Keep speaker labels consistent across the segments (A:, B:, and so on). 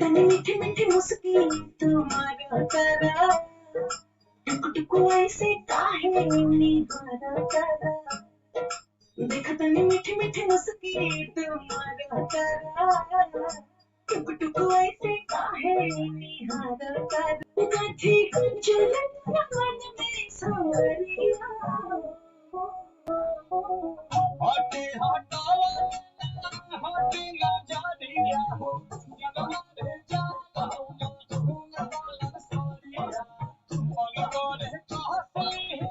A: तनी मीठी मीठी मुस्की तुम्हारा तारा टुकटुक ऐसे काहे निहारा तारा देखा तनी मीठी मीठी मुस्की तुम्हारा तारा टुकटुक ऐसे काहे निहारा तारा गाठी चलन मन में सावरिया हटे हटावा हटे ना जानिया हो जगमारे जाता हो तुम वाला सारिया मन करे चाहती है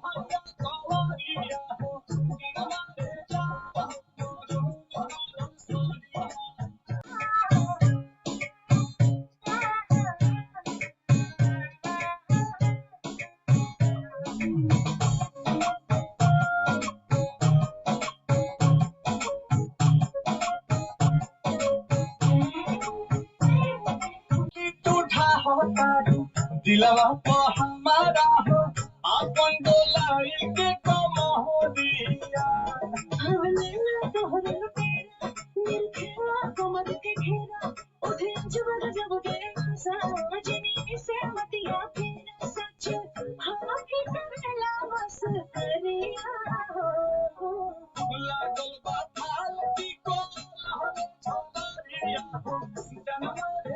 A: भंगा कवारिया हो जगमारे जाता हो तुम वाला सारिया टूठा होता दिलवा को हमारा हो अपन डोलाई के कमोदिया हमने ना तोहरे लुटेरा निर्खेला कमर के घेरा उधे जबर जब के साजनी से मतिया फेरा सच हाँ के करेला बस करिया लागल बा फाल की को लहर छोड़िया हो जनम